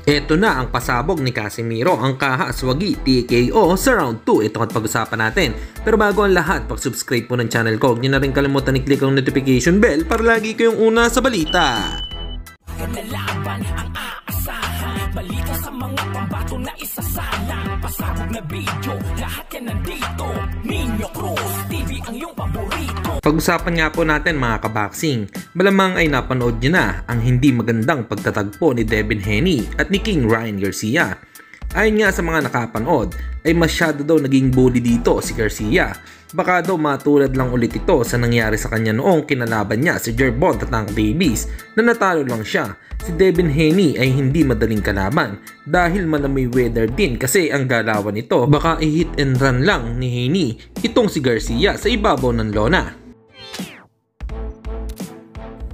Ito na ang pasabog ni Casimiro, ang kahaswagi TKO sa round 2. Ito ang pag-usapan natin. Pero bago ang lahat, pag-subscribe po ng channel ko, huwag nyo na rin kalimutan i-click ang notification bell para lagi kayong una sa balita. Laban ang aasahan, balita sa mga pambato na isasalang, pasabog na video, lahat yan nandito. Nino Cruz TV ang iyong paborito. Pag-usapan nga po natin mga kaboxing, malamang ay napanood nyo na ang hindi magandang pagtatagpo ni Devin Haney at ni King Ryan Garcia. Ayon nga sa mga nakapanood, ay masyado daw naging bully dito si Garcia. Baka daw matulad lang ulit ito sa nangyari sa kanya noong kinalaban niya si Gervonta Tank Davis na natalo lang siya. Si Devin Haney ay hindi madaling kalaban dahil malamay weather din kasi ang galawan nito baka i-hit and run lang ni Haney itong si Garcia sa ibabaw ng lona.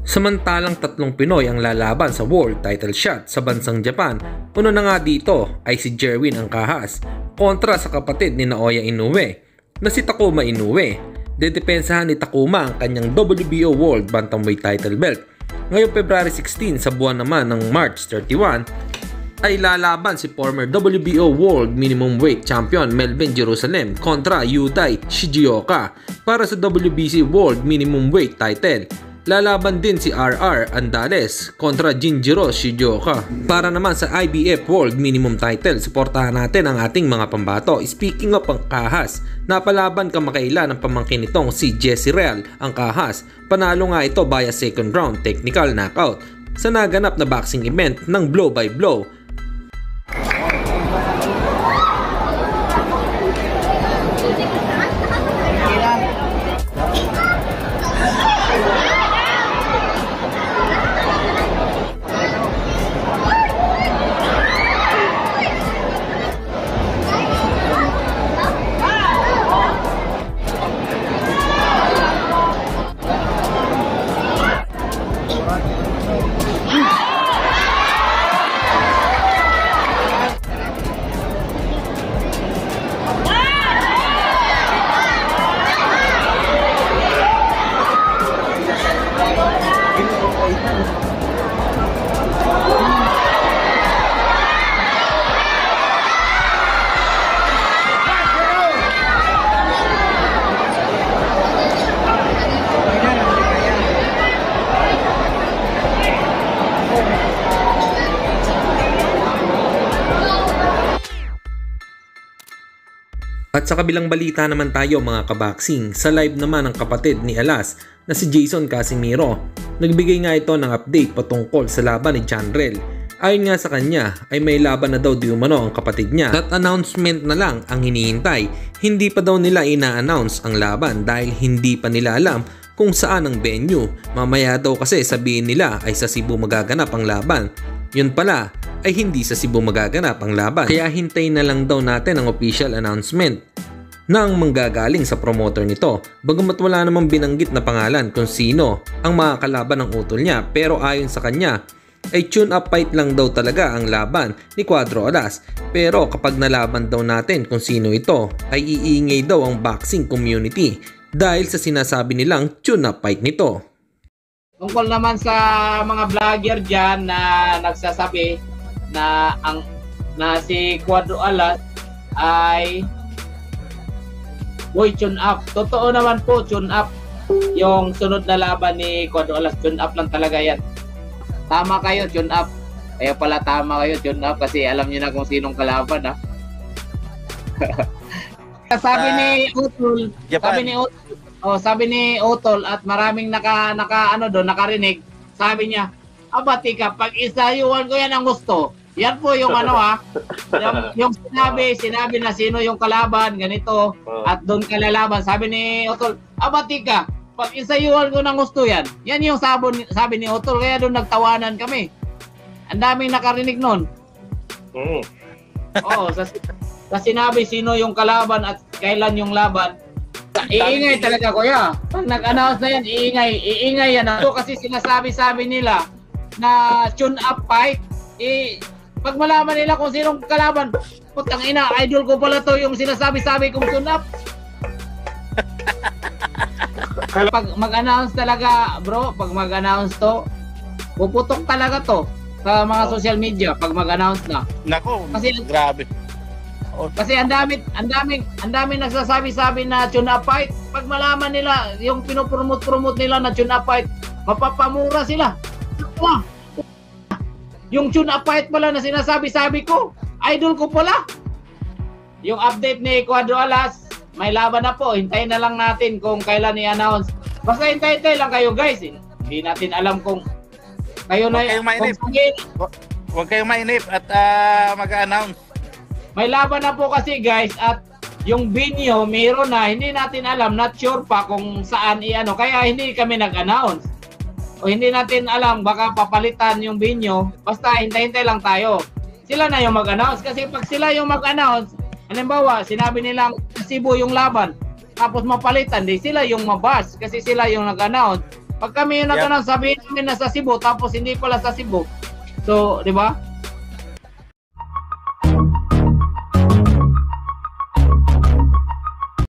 Samantalang tatlong Pinoy ang lalaban sa world title shot sa bansang Japan. Uno na nga dito ay si Jerwin Angkahas kontra sa kapatid ni Naoya Inoue na si Takuma Inoue. Dedepensahan ni Takuma ang kanyang WBO World Bantamweight title belt. Ngayong February 16 sa buwan naman ng March 31 ay lalaban si former WBO World Minimum Weight Champion Melvin Jerusalem kontra Yudai Shigioka para sa WBC World Minimum Weight title. Lalaban din si RR Andales kontra Jinjiro Shigioka para naman sa IBF World Minimum Title. Suportahan natin ang ating mga pambato. Speaking of Angkahas, napalaban kamakailan ng pamangkin nitong si Jesse Real Angkahas. Panalo nga ito via second round technical knockout sa naganap na boxing event ng blow by blow. At sa kabilang balita naman tayo mga kaboxing, sa live naman ng kapatid ni Alas na si Jason Casimiro. Nagbigay nga ito ng update patungkol sa laban ni Janrel. Ayon nga sa kanya ay may laban na daw di umano ang kapatid niya at announcement na lang ang hinihintay. Hindi pa daw nila ina-announce ang laban dahil hindi pa nila alam kung saan ang venue. Mamaya daw kasi sabihin nila ay sa Cebu magaganap ang laban. Yun pala ay hindi sa Cebu magaganap ang laban. Kaya hintayin na lang daw natin ang official announcement nang manggagaling sa promoter nito. Bagamat wala namang binanggit na pangalan kung sino ang makakalaban ng utol niya, pero ayon sa kanya ay tune-up fight lang daw talaga ang laban ni Cuadro Alas. Pero kapag nalaban daw natin kung sino ito ay iingay daw ang boxing community dahil sa sinasabi nilang tune-up fight nito. Tungkol naman sa mga vlogger dyan na nagsasabi na si Cuadro Alas ay tune up. Totoo naman po, tune up. Yung sunod na laban ni Cuadro Alas, tune up lang talaga yan. Tama kayo, tune up. Kaya pala tama kayo, tune up kasi alam niyo na kung sinong kalaban ha. Sabi ni Utol, sabi ni Utol at maraming nakarinig, sabi niya, abati ka, pag isayuan ko yan ang gusto. Yan po yung yung sinabi na sino yung kalaban, ganito, at doon ka lalaban. Sabi ni Utol, abati ka, pag isayuan ko ng gusto yan. Yan yung sabi ni Utol, kaya doon nagtawanan kami. Ang daming nakarinig nun. Oo, sa sinabi sino yung kalaban at kailan yung laban, iingay talaga kuya. Pag nag-announce na yan, iingay yan. So, kasi sinasabi nila na tune up fight, pag malaman nila kung sinong kalaban, putang ina, idol ko pala to yung sinasabi kong tune up. Pag mag-announce talaga, bro, pag mag-announce to, puputok talaga to. sa mga social media pag mag-announce na. Nako, Kasi- grabe. Kasi ang dami nagsasabi-sabi na tune up fight. Pag malaman nila yung pinopromote nila na tune up fight, mapapamura sila. Yung tune up fight pala na sinasabi-sabi ko, idol ko pala. Yung update ni Cuadro Alas, may laban na po. Hintayin na lang natin kung kailan i-announce. Basta hintay-hintay lang kayo guys. Hindi natin alam kung kayo na Huwag kayong mainip at mag-announce. May laban na po kasi guys at yung venue mayroon na, hindi natin alam, not sure pa kung saan i-ano, kaya hindi kami nag-announce o hindi natin alam, baka papalitan yung venue, basta hintay-hintay lang tayo, sila na yung mag-announce kasi pag sila yung mag-announce, halimbawa sinabi nilang Cebu yung laban tapos mapalitan, di sila yung mabas kasi sila yung nag-announce. Pag kami yung nag-announce, sabihin namin na sa Cebu tapos hindi pala sa Cebu, so di ba?